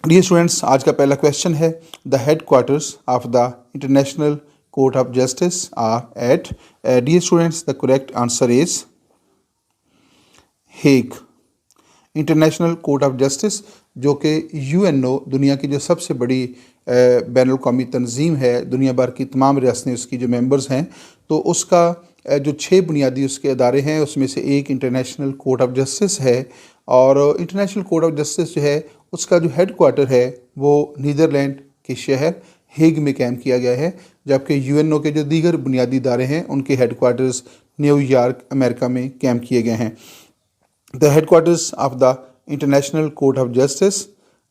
Dear students, आज का पहला क्वेश्चन है the headquarters of the international court of justice are at. Dear students, the correct answer is Hague. International court of Justice जो कि UNO दुनिया की जो सबसे बड़ी बैनुल अक़वामी तंजीम है, दुनिया भर की तमाम रियासतें उसकी जो मेंबर्स हैं, तो उसका जो 6 बुनियादी उसके अदारे हैं उसमें से एक इंटरनेशनल कोर्ट ऑफ जस्टिस है। और इंटरनेशनल कोर्ट ऑफ जस्टिस जो है उसका जो हेड क्वार्टर है वो नीदरलैंड के शहर हेग में कायम किया गया है, जबकि यूएनओ के जो दीगर बुनियादी इदारे हैं उनके हेड क्वार्टर्स न्यूयॉर्क अमेरिका में कायम किए गए हैं। The headquarters of the international court of justice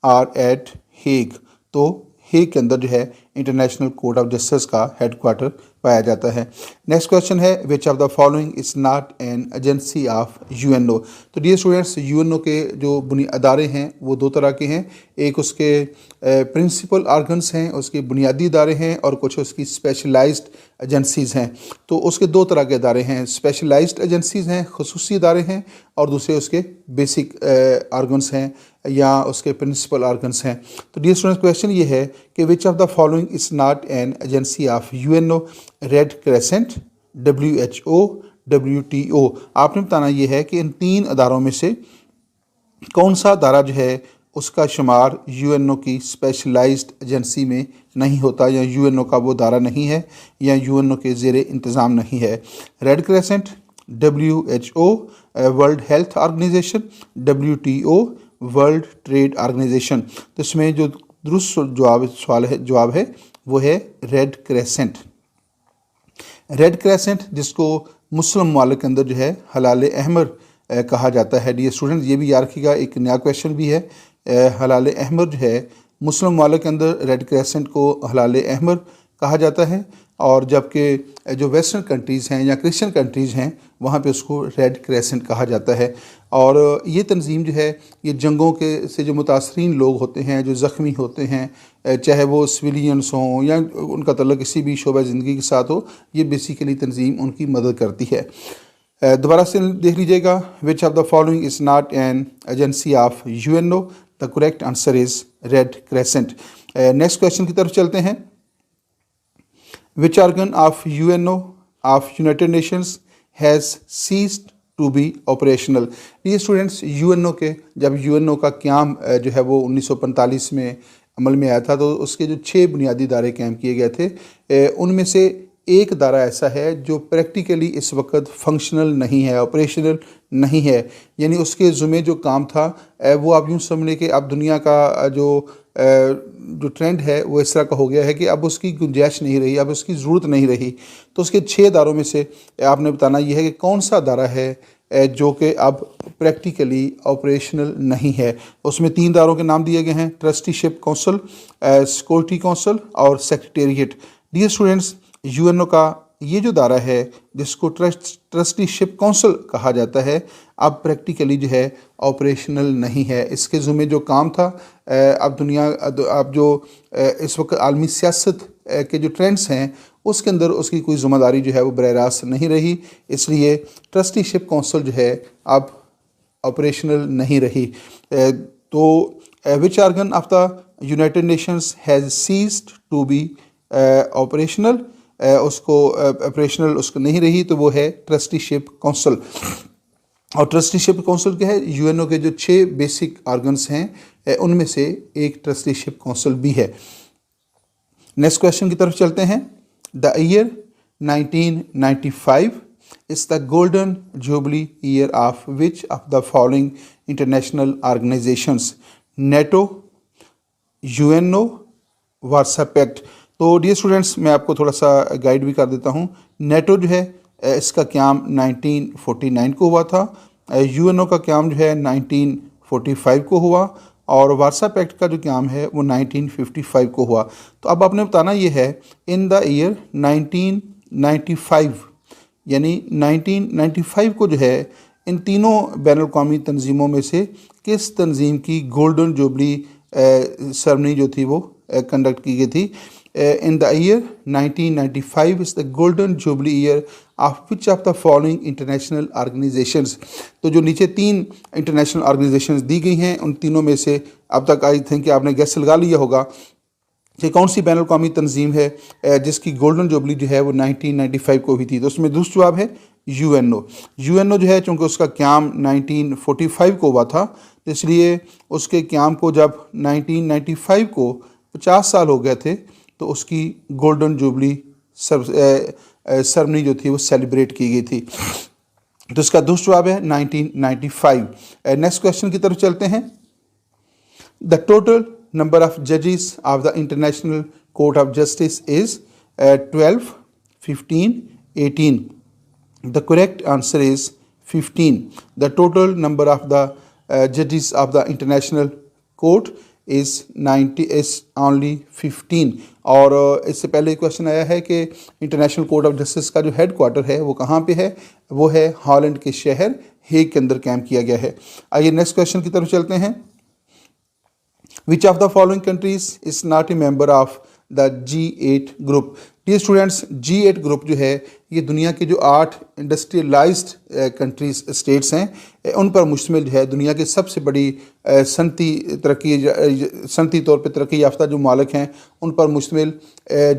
are at Hague. तो हेग के अंदर जो है इंटरनेशनल कोर्ट ऑफ जस्टिस का हेड क्वार्टर पाया जाता है। नेक्स्ट क्वेश्चन है which of the following is not an agency of UNO. तो डियर स्टूडेंट्स, यूएनओ के जो अदारे हैं वो दो तरह के हैं। एक उसके प्रिंसिपल ऑर्गन्स हैं, उसके बुनियादी इदारे हैं, और कुछ उसकी स्पेशलाइज्ड एजेंसीज़ हैं। तो उसके दो तरह के इदारे हैं, स्पेशलाइज्ड एजेंसीज़ हैं, खुसूसी इदारे हैं, और दूसरे उसके बेसिक ऑर्गन्स हैं या उसके प्रिंसिपल ऑर्गन्स हैं। तो डियर स्टूडेंट्स, क्वेश्चन ये है कि विच of the following is not an agency of UNO. Red Crescent, WHO, WTO। आपने बताना ये है कि इन तीन अदारों में से कौन सा अदारा जो है उसका शुमार यूएनओ की स्पेशलाइज्ड एजेंसी में नहीं होता, या यूएनओ का वो अदारा नहीं है, या यूएनओ के ज़ेरे इंतज़ाम नहीं है। Red Crescent, WHO World Health Organization, WTO World Trade Organization. तो इसमें जो दुरुस्त जवाब है वो है रेड क्रेसेंट। रेड क्रेसेंट जिसको मुस्लिम ममालिक के अंदर जो है हलाल अहमर कहा जाता है। डियर स्टूडेंट, ये भी याद रखिएगा, एक नया क्वेश्चन भी है। हलाल अहमर जो है मुस्लिम ममालिक के अंदर रेड क्रेसेंट को हलाल अहमर कहा जाता है, और जबकि जो वेस्टर्न कंट्रीज़ हैं या क्रिश्चियन कंट्रीज़ हैं वहाँ पे उसको रेड क्रेसेंट कहा जाता है। और ये तंजीम जो है ये जंगों के से जो मुतासरीन लोग होते हैं, जो ज़ख्मी होते हैं, चाहे वो सिविलियंस हों या उनका तल्लुक़ किसी भी शोबा ज़िंदगी के साथ हो, ये बेसिकली तंजीम उनकी मदद करती है। दोबारा से देख लीजिएगा, विच of the following is not an agency of UNO. The correct answer is red crescent. Next question की तरफ चलते हैं। Which organ of UNO of United Nations has ceased to be operational? ये स्टूडेंट्स, यूएनओ के जब UNO का क़याम जो है वो 1945 में अमल में आया था, तो उसके जो 6 बुनियादी इदारे कायम किए गए थे, उनमें से एक इदारा ऐसा है जो प्रैक्टिकली इस वक्त फंक्शनल नहीं है, ऑपरेशनल नहीं है। यानी उसके ज़ुम्मे जो काम था वो आप यूँ समझ लें कि अब दुनिया का जो ट्रेंड है वो इस तरह का हो गया है कि अब उसकी गुंजाइश नहीं रही, अब उसकी ज़रूरत नहीं रही। तो उसके 6 इदारों में से आपने बताना यह है कि कौन सा इदारा है जो कि अब प्रैक्टिकली ऑपरेशनल नहीं है। उसमें 3 इदारों के नाम दिए गए हैं, ट्रस्टीशिप काउंसिल, सिक्योरिटी काउंसिल और सेक्रेटेरिएट। डियर स्टूडेंट्स, यूएनओ का ये जो इदारा है जिसको ट्रस्टीशिप काउंसिल कहा जाता है, अब प्रैक्टिकली जो है ऑपरेशनल नहीं है। इसके ज़ुम्मे जो काम था, अब जो इस वक्त आलमी सियासत के जो ट्रेंड्स हैं उसके अंदर उसकी कोई ज़िम्मेदारी जो है वो बरह रास्त नहीं रही, इसलिए ट्रस्टीशिप काउंसिल जो है अब ऑपरेशनल नहीं रही। तो which organ of the United Nations has ceased to be operational, उसको ऑपरेशनल उसको नहीं रही, तो वो है ट्रस्टीशिप काउंसिल। और ट्रस्टीशिप काउंसिल क्या है, यूएनओ के जो 6 बेसिक ऑर्गन्स हैं उनमें से एक ट्रस्टीशिप काउंसिल भी है। नेक्स्ट क्वेश्चन की तरफ चलते हैं। The year 1995 is the golden jubilee year of which of the following international organisations. NATO, UNO, Warsaw Pact. तो डियर स्टूडेंट्स, मैं आपको थोड़ा सा गाइड भी कर देता हूँ। नेटो जो है इसका क़याम 1949 को हुआ था, यूएनओ का क़याम जो है 1945 को हुआ, और वार्सा पैक्ट का जो क़याम है वो 1955 को हुआ। तो अब आपने बताना ये है इन द ईयर 1995, यानी 1995 को जो है इन तीनों बैनुल अक़वामी तंजीमों में से किस तंजीम की गोल्डन जुबली सेरेमनी जो थी वो कंडक्ट की गई थी। इन the year 1995 is the golden jubilee year of which of the following international organisations. तो जो नीचे 3 इंटरनेशनल ऑर्गेनाइजेशंस दी गई हैं उन तीनों में से अब तक आई थिंक आपने गेस लगा लिया होगा कि कौन सी बैनुल अक़वामी तंजीम है जिसकी गोल्डन जुबली जो है वो 1995 को हुई थी। तो उसमें दूसरा जवाब है यूएनओ। यूएनओ जो है चूँकि उसका क़याम 1945 को हुआ था, तो इसलिए उसके क़याम को जब 1995 को 50 साल हो गए थे तो उसकी गोल्डन जुबली सरमनी जो थी वो सेलिब्रेट की गई थी। तो इसका दूसरा जवाब है 1995। नेक्स्ट क्वेश्चन की तरफ चलते हैं। The total number of judges of the International Court of Justice is 12, 15, 18. The correct answer is 15. The total number of the judges of the International Court is only 15. और इससे पहले क्वेश्चन आया है कि इंटरनेशनल कोर्ट ऑफ जस्टिस का जो head quarter है वो कहाँ पे है, वो है हॉलैंड के शहर हेग के अंदर कैंप किया गया है। आइए नेक्स्ट क्वेश्चन की तरफ चलते हैं। Which of the following countries is not a member of the G8 group? Dear students, G8 group जो है ये दुनिया के जो 8 इंडस्ट्रियलाइज्ड कंट्रीज स्टेट्स हैं उन पर मुश्तमिल जो है दुनिया के सबसे बड़ी सनती तौर पे तरक्की याफ्ता जो मालिक हैं उन पर मुश्तमिल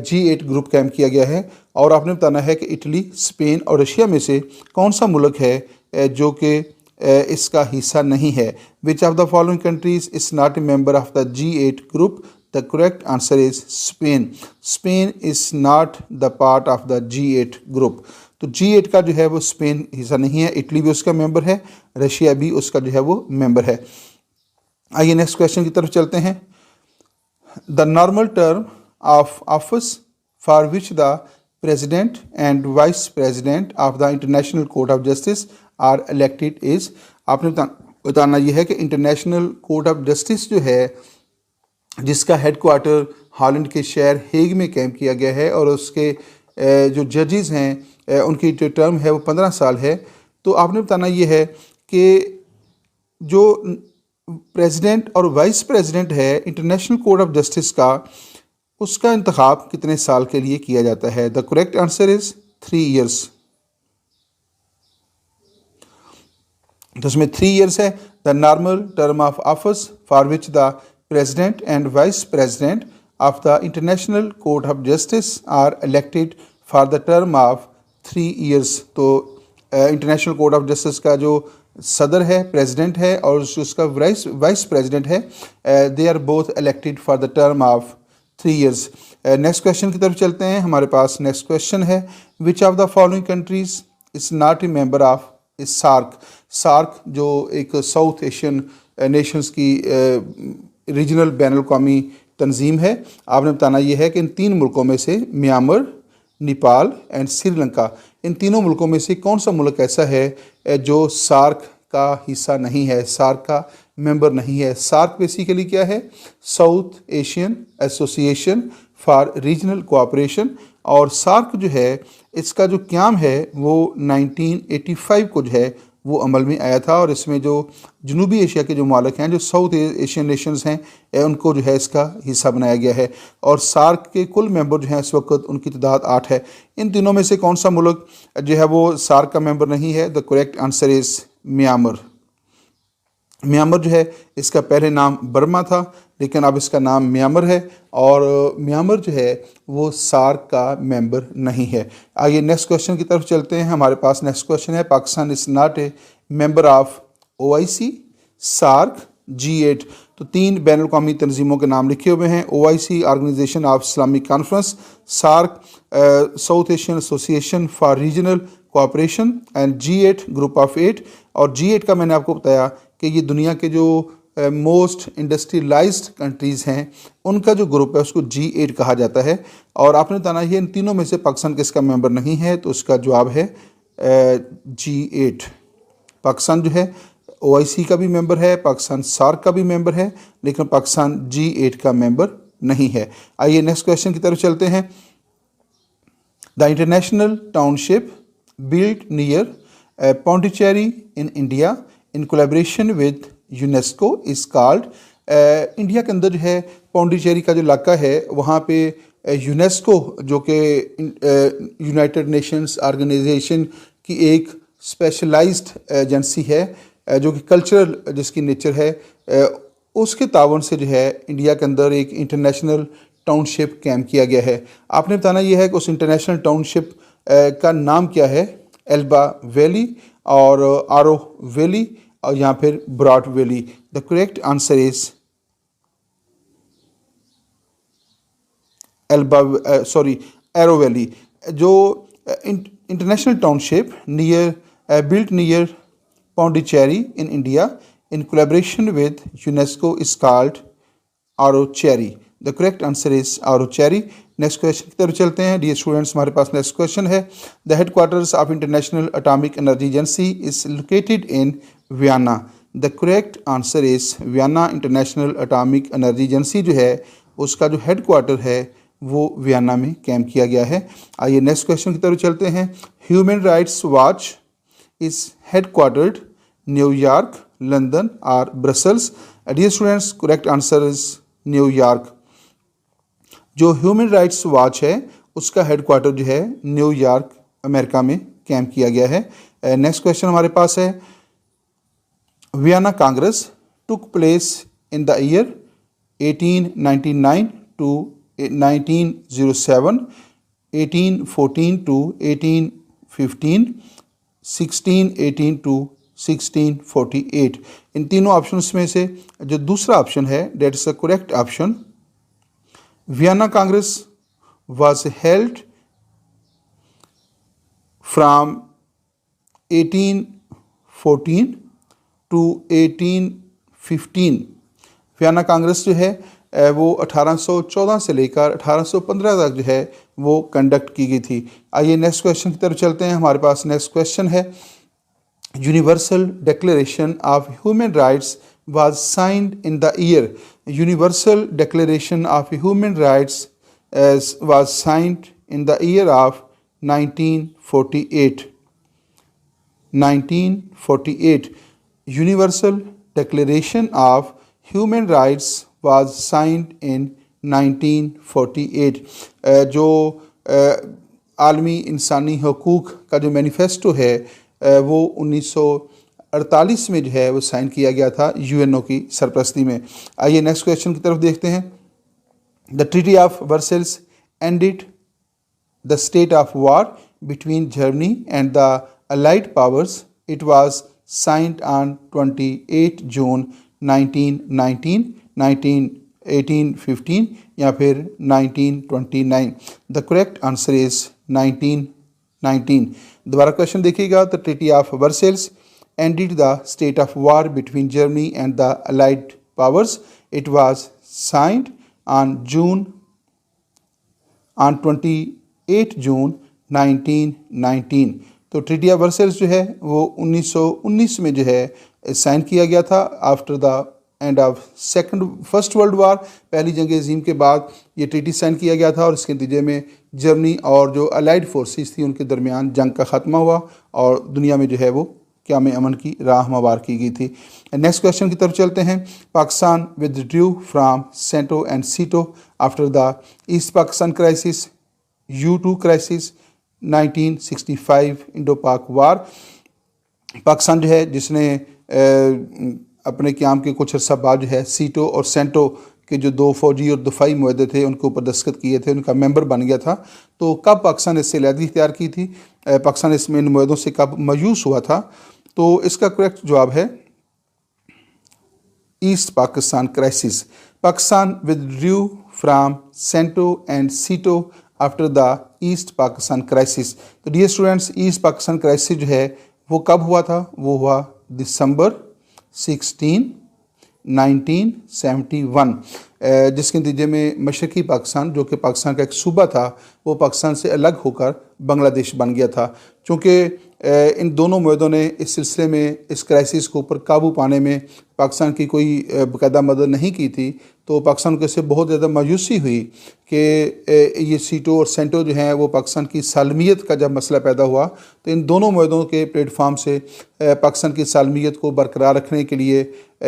G8 ग्रुप कैंप किया गया है। और आपने बताना है कि इटली, स्पेन और रशिया में से कौन सा मुल्क है जो कि इसका हिस्सा नहीं है। Which of the following countries is not a member of the G8 group? The correct answer is Spain. Spain is not the part of the G8 group. तो G8 का जो है वो स्पेन हिस्सा नहीं है, इटली भी उसका मेंबर है, रशिया भी उसका जो है वो मेंबर है। आइए नेक्स्ट क्वेश्चन की तरफ चलते हैं। The normal term of office for which the president and vice president of the international court of justice are elected is. आपने बताना यह है कि इंटरनेशनल कोर्ट ऑफ जस्टिस जो है जिसका हेड क्वार्टर हॉलैंड के शहर हेग में कैंप किया गया है और उसके जो जजेस हैं उनकी जो टर्म है वो 15 साल है। तो आपने बताना यह है कि जो प्रेसिडेंट और वाइस प्रेसिडेंट है इंटरनेशनल कोर्ट ऑफ जस्टिस का, उसका इंतखाब कितने साल के लिए किया जाता है? The correct answer is 3 years. तो इसमें 3 ईयर्स है। The normal term of office for which the president and vice president of the international court of justice are elected for the term of 3 years. तो international court of justice का जो सदर है, president है और उसका vice president है, they are both elected for the term of 3 years. Next question की तरफ चलते हैं। हमारे पास नेक्स्ट क्वेश्चन है। Which of the following countries is not a member of SAARC? SAARC जो एक साउथ एशियन नेशंस की रीजनल बैनुल अक़वामी तंजीम है। आपने बताना यह है कि इन 3 मुल्कों में से म्यांमार, नेपाल एंड श्रीलंका, इन तीनों मुल्कों में से कौन सा मुल्क ऐसा है जो सार्क का हिस्सा नहीं है, सार्क का मेंबर नहीं है? सार्क बेसिकली क्या है? South Asian association for regional cooperation. और सार्क जो है इसका जो क़याम है वो 1985 को जो है वो अमल में आया था और इसमें जो जनूबी एशिया के जो मालिक हैं, जो साउथ एशियन नेशंस हैं, उनको जो है इसका हिस्सा बनाया गया है। और सार्क के कुल मेंबर जो हैं इस वक्त उनकी तादाद 8 है। इन तीनों में से कौन सा मुल्क जो है वो सार्क का मेंबर नहीं है? The correct answer is Myanmar. Myanmar जो है इसका पहले नाम बर्मा था लेकिन अब इसका नाम म्यांमार है और म्यांमार जो है वो सार्क का मेंबर नहीं है। आइए नेक्स्ट क्वेश्चन की तरफ चलते हैं। हमारे पास नेक्स्ट क्वेश्चन है। Pakistan is not a member of OIC, SAARC, G8। तो 3 बैनुल अक़वामी तंजीमों के नाम लिखे हुए हैं। OIC organisation of Islamic conference, SAARC South Asian association for regional cooperation and G8 group of 8। और G8 का मैंने आपको बताया कि ये दुनिया के जो मोस्ट इंडस्ट्रियलाइज्ड कंट्रीज़ हैं उनका जो ग्रुप है उसको G8 कहा जाता है। और आपने बताना है इन तीनों में से पाकिस्तान किसका मेंबर नहीं है? तो उसका जवाब है G8। पाकिस्तान जो है OIC का भी मेंबर है, पाकिस्तान सार्क का भी मेंबर है, लेकिन पाकिस्तान G8 का मेंबर नहीं है। आइए नेक्स्ट क्वेश्चन की तरफ चलते हैं। The international township built near Pondicherry in India in collaboration with UNESCO is called. India के अंदर जो है पौंडीचेरी का जो इलाका है वहाँ पे यूनेस्को जो कि यूनाइटेड नेशंस ऑर्गेनाइजेशन की एक स्पेशलाइज्ड एजेंसी है, जो कि कल्चरल जिसकी नेचर है, उसके तावन से जो है इंडिया के अंदर एक इंटरनेशनल टाउनशिप कैम किया गया है। आपने बताना यह है कि उस इंटरनेशनल टाउनशिप का नाम क्या है, एल्बा वैली और आरो वैली और यहाँ फिर broad valley. The correct answer is arrow valley. जो international township built near Pondicherry in India in collaboration with UNESCO is called Arocheri. The correct answer is Arocheri. Next question की तरफ चलते हैं। डियर स्टूडेंट्स, हमारे पास next question है। The headquarters of international atomic energy agency is located in Vienna. The correct answer is Vienna. International atomic energy agency जो है उसका जो हेडक्वार्टर है वो वियना में कैम किया गया है। आइए नेक्स्ट क्वेश्चन की तरफ चलते हैं। Human rights watch is headquartered New York, London और Brussels. Dear students, correct answer is New York. जो ह्यूमन राइट्स वॉच है उसका हेडक्वार्टर जो है न्यूयॉर्क अमेरिका में कैम किया गया है। नेक्स्ट क्वेश्चन हमारे पास है। Vienna Congress took place in the year 1899 to 1907, 1814 to 1815, 1618 to 1648। इन तीनों ऑप्शंस में से जो दूसरा ऑप्शन है that is the correct option. Vienna Congress was held from 1814 to 1815। Vienna Congress जो है वो 1814 से लेकर 1815 तक जो है वो कंडक्ट की गई थी। आइए नेक्स्ट क्वेश्चन की तरफ चलते हैं। हमारे पास नेक्स्ट क्वेश्चन है। Universal declaration of human rights was signed in the year। Universal Declaration of Human Rights was signed in the year of 1948। 1948 Universal Declaration of Human Rights was signed in 1948। जो आलमी इंसानी हकूक़ का जो manifesto है वो 1948 में जो है वो साइन किया गया था यूएनओ की सरपरस्ती में। आइए नेक्स्ट क्वेश्चन की तरफ देखते हैं। The treaty of Versailles ended the state of war between Germany and the allied powers. It was signed on 28 जून 1919, 1815 या फिर 1929। The correct answer is 1919। दोबारा क्वेश्चन देखिएगा। The treaty of Versailles ended the state of war between Germany and the Allied powers. It was signed on 28 June 1919। तो treaty of Versailles जो है वो 1919 में जो है साइन किया गया था after the end of first world war. पहली जंग अज़ीम के बाद ये ट्रीटी साइन किया गया था और इसके नतीजे में जर्मनी और जो अलाइड फोर्सेस थी उनके दरमियान जंग का ख़त्मा हुआ और दुनिया में जो है वो क्या में अमन की राह हमवार की गई थी। नेक्स्ट क्वेश्चन की तरफ चलते हैं। Pakistan withdrew from CENTO and SEATO after the East Pakistan crisis, U2 crisis, 1965 Indo Pak war. Pakistan जो है जिसने अपने क़याम के कुछ अर्सा बाद जो है सीटो और सेंटो के जो दो फौजी और दफाई मुआहदे थे उनके ऊपर दस्तखत किए थे, उनका मेंबर बन गया था। तो कब पाकिस्तान इससे अलहदगी इख्तियार की थी, पाकिस्तान इसमें इन मुआहदों से कब मायूस हुआ था? तो इसका करेक्ट जवाब है East Pakistan crisis. Pakistan withdrew from CENTO and SEATO after the East Pakistan crisis. तो dear students, East Pakistan crisis जो है वो कब हुआ था? वो हुआ दिसंबर 16, 1971, जिसके नतीजे में मशरक़ी पाकिस्तान जो कि पाकिस्तान का एक सूबा था वो पाकिस्तान से अलग होकर बांग्लादेश बन गया था। चूँकि इन दोनों मुआहदों ने इस सिलसिले में इस क्राइसिस को ऊपर काबू पाने में पाकिस्तान की कोई बाकायदा मदद नहीं की थी, तो पाकिस्तान को इससे बहुत ज़्यादा मायूसी हुई कि ये सीटो और सेंटो जो हैं वो पाकिस्तान की सालमियत का जब मसला पैदा हुआ तो इन दोनों मुआहदों के प्लेटफार्म से पाकिस्तान की सालमियत को बरकरार रखने के लिए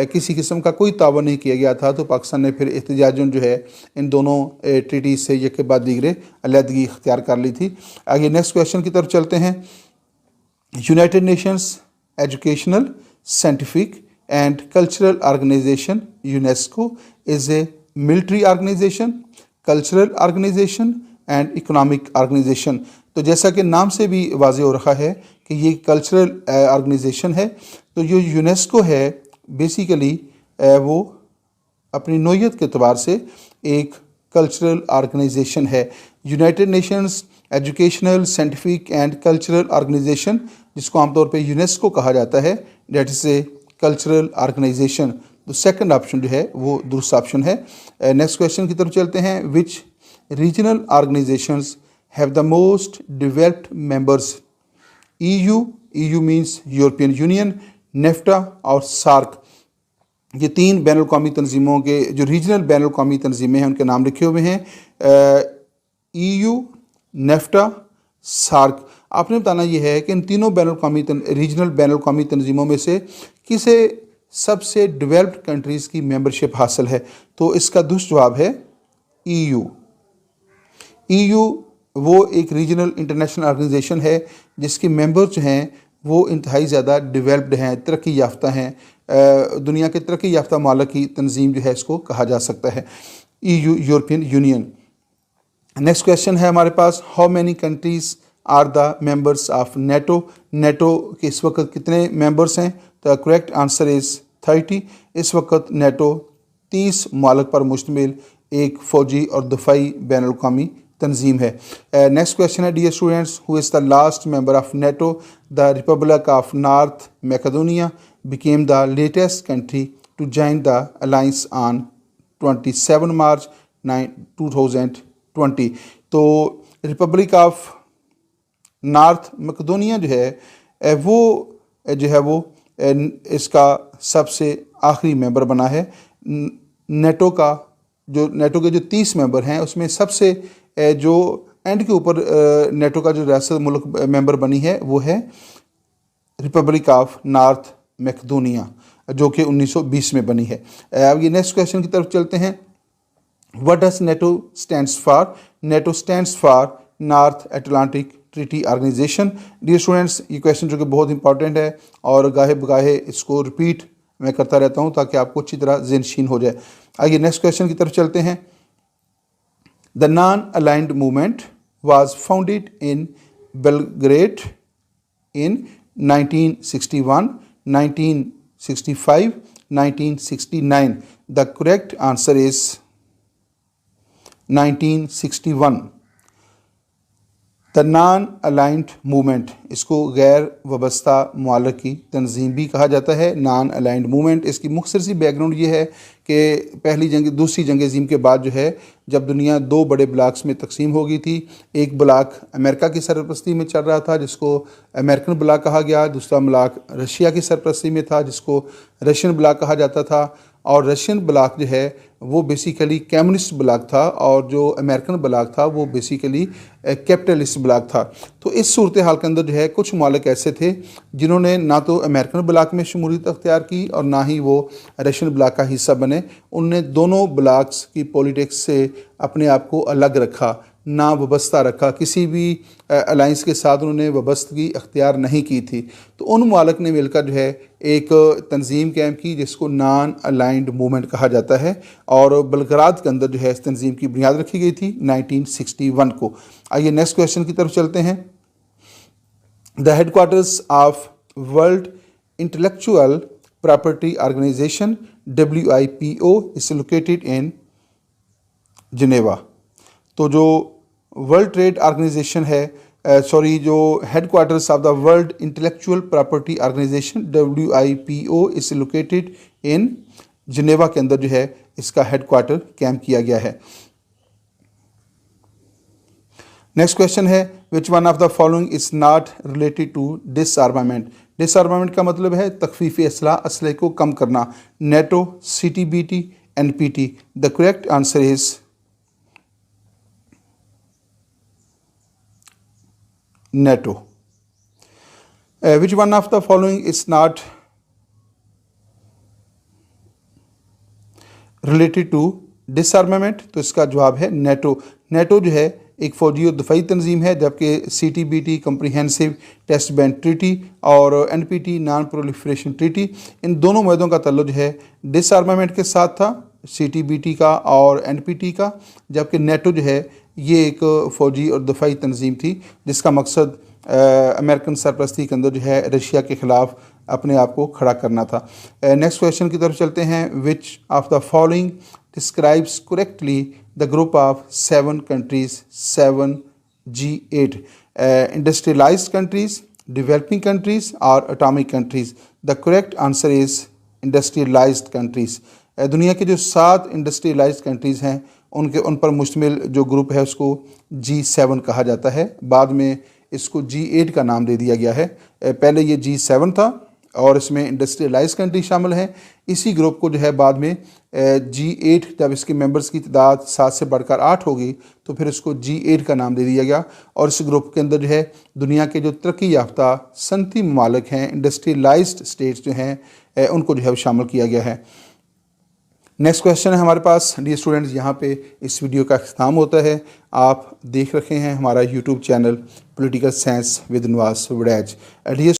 किसी किस्म का कोई तावन नहीं किया गया था। तो पाकिस्तान ने फिर एहतजाजन जो है इन दोनों ट्रीटीज़ से एक के बाद दीगरे अलहदगी इख्तियार कर ली थी। आगे नेक्स्ट क्वेश्चन की तरफ चलते हैं। United Nations Educational, Scientific and Cultural Organisation UNESCO is a military organisation, cultural organisation and economic organisation. तो जैसा कि नाम से भी वाज़ेह हो रहा है कि ये कल्चरल ऑर्गेनाइजेशन है, तो जो यूनेस्को है बेसिकली वो अपनी नोयत के अतबार से एक कल्चरल ऑर्गेनाइजेशन है। United Nations Educational, Scientific and Cultural Organisation, जिसको आमतौर पे यूनेस्को कहा जाता है, that is a cultural organisation. तो सेकंड ऑप्शन जो है वो दुरुस्त ऑप्शन है। नेक्स्ट क्वेश्चन की तरफ चलते हैं। Which regional organisations have the most developed members? EU, EU means European Union, NAFTA और सार्क। ये तीन बैनुल अक़वामी तंजीमों के जो रीजनल बैनुल अक़वामी तंजीमें हैं उनके नाम लिखे हुए हैं। EU, NAFTA, SAARC. आपने बताना ये है कि इन तीनों रीजनल बैनुल अक़वामी तंजीमों में से किसे सबसे डेवलप्ड कंट्रीज़ की मेंबरशिप हासिल है? तो इसका दुरुस्त जवाब है EU। EU वो एक रीजनल इंटरनेशनल ऑर्गेनाइजेशन है जिसके मेंबर्स जो हैं वो इंतहाई ज़्यादा डेवलप्ड हैं, तरक्की याफ्ता हैं। दुनिया के तरक्की याफ्ता मालिक की तंजीम जो है इसको कहा जा सकता है EU, European Union. Next question है हमारे पास। How many countries are the members of NATO? NATO के इस वक्त कितने मेंबर्स हैं? The correct answer is 30। इस वक्त नेटो 30 मालिक पर मुश्तमिल एक फ़ौजी और दफ़ाई बैनुल अक़वामी तंजीम है। नेक्स्ट क्वेश्चन है dear students, who is the last member of NATO? The Republic of North Macedonia became the latest country to join the alliance on 27 March 2020। तो रिपब्लिक ऑफ नॉर्थ मैकेडोनिया जो है वो इसका सबसे आखिरी मेंबर बना है। नेटो के जो 30 मेंबर हैं उसमें सबसे जो एंड के ऊपर नेटो का जो रियासत मुल्क मेंबर बनी है वो है रिपब्लिक ऑफ नॉर्थ मैकेडोनिया, जो कि 1920 में बनी है। अब ये नेक्स्ट क्वेश्चन की तरफ चलते हैं। What does NATO stands for? NATO stands for North Atlantic Treaty Organisation. Dear students, ये क्वेश्चन जो कि बहुत इंपॉर्टेंट है और गाहे बगाहे इसको रिपीट मैं करता रहता हूँ ताकि आपको अच्छी तरह ज़हनशीन हो जाए। आइए नेक्स्ट क्वेश्चन की तरफ चलते हैं। The non aligned movement was founded in Belgrade in 1961, 1965, 1969। The correct answer is 1961। The non aligned movement, इसको गैर वबस्ता मुआलक की तंजीम भी कहा जाता है। नॉन अलाइंड मूवमेंट, इसकी मुख्तसर सी बैकग्राउंड ये है कि दूसरी जंग अज़ीम के बाद जो है जब दुनिया दो बड़े ब्लॉक्स में तकसीम हो गई थी, एक ब्लॉक अमेरिका की सरपरस्ती में चल रहा था जिसको अमेरिकन ब्लॉक कहा गया, दूसरा ब्लॉक रशिया की सरपरस्ती में था जिसको रशियन ब्लॉक कहा जाता था। और रशियन ब्लॉक जो है वो बेसिकली कम्युनिस्ट ब्लॉक था और जो अमेरिकन ब्लॉक था वो बेसिकली कैपिटलिस्ट ब्लॉक था। तो इस सूरत हाल के अंदर जो है कुछ मालिक ऐसे थे जिन्होंने ना तो अमेरिकन ब्लॉक में शमूलियत अख्तियार की और ना ही वो रशियन ब्लॉक का हिस्सा बने। उनने दोनों ब्लॉक्स की पॉलिटिक्स से अपने आप को अलग रखा, ना वबस्ता रखा, किसी भी अलाइंस के साथ उन्होंने वबस्तगी अख्तियार नहीं की थी। तो उन मालिक ने मिलकर जो है एक तंजीम कायम की जिसको नॉन अलाइंड मूवमेंट कहा जाता है और बेलग्राद के अंदर जो है इस तंजीम की बुनियाद रखी गई थी 1961 को। आइए नेक्स्ट क्वेश्चन की तरफ चलते हैं। The headquarters of World Intellectual Property Organisation WIPO is located in Geneva. तो जो वर्ल्ड ट्रेड ऑर्गेनाइजेशन है जो headquarters of the World Intellectual Property Organisation WIPO is located in Geneva के अंदर जो है इसका हेडक्वार्टर कैंप किया गया है। नेक्स्ट क्वेश्चन है which one of the following is not related to disarmament. Disarmament का मतलब है तखफीफ असला, असले को कम करना। NATO, CTBT, NPT। The correct answer is NATO. Which one of the following is not related to disarmament, तो इसका जवाब है नेटो। नेटो जो है एक फौजी और दफाई तंजीम है, जबकि CTBT comprehensive test ban treaty और NPT नॉन प्रोलिफरेशन ट्रीटी, इन दोनों मुआहदों का तल्लुक जो है डिसआर्मामेंट के साथ था, CTBT का और NPT का, जबकि नेटो जो है ये एक फ़ौजी और दफाई तंजीम थी जिसका मकसद अमेरिकन सरपरस्ती के अंदर जो है रशिया के ख़िलाफ़ अपने आप को खड़ा करना था। नेक्स्ट क्वेश्चन की तरफ चलते हैं। Which of the following describes correctly the group of 7 countries 7G8। Industrialised countries, developing countries और atomic countries. The correct answer is industrialised countries. दुनिया के जो 7 इंडस्ट्रियलाइज्ड कंट्रीज़ हैं उन पर मुश्तमिल जो ग्रुप है उसको G7 कहा जाता है। बाद में इसको G8 का नाम दे दिया गया है। पहले ये G7 था और इसमें इंडस्ट्रियलाइज कंट्री शामिल हैं। इसी ग्रुप को जो है बाद में G8, जब इसके मेंबर्स की तादाद 7 से बढ़कर 8 होगी तो फिर इसको G8 का नाम दे दिया गया। और इस ग्रुप के अंदर जो है दुनिया के जो तरक्की याफ्ता सनती ममालिक हैं, इंडस्ट्रियलाइज्ड स्टेट्स जो हैं, उनको जो है शामिल किया गया है। नेक्स्ट क्वेश्चन है हमारे पास। डियर स्टूडेंट्स, यहाँ पे इस वीडियो का अख्ताम होता है। आप देख रखे हैं हमारा YouTube channel political science with Nawaz Waraich. Dear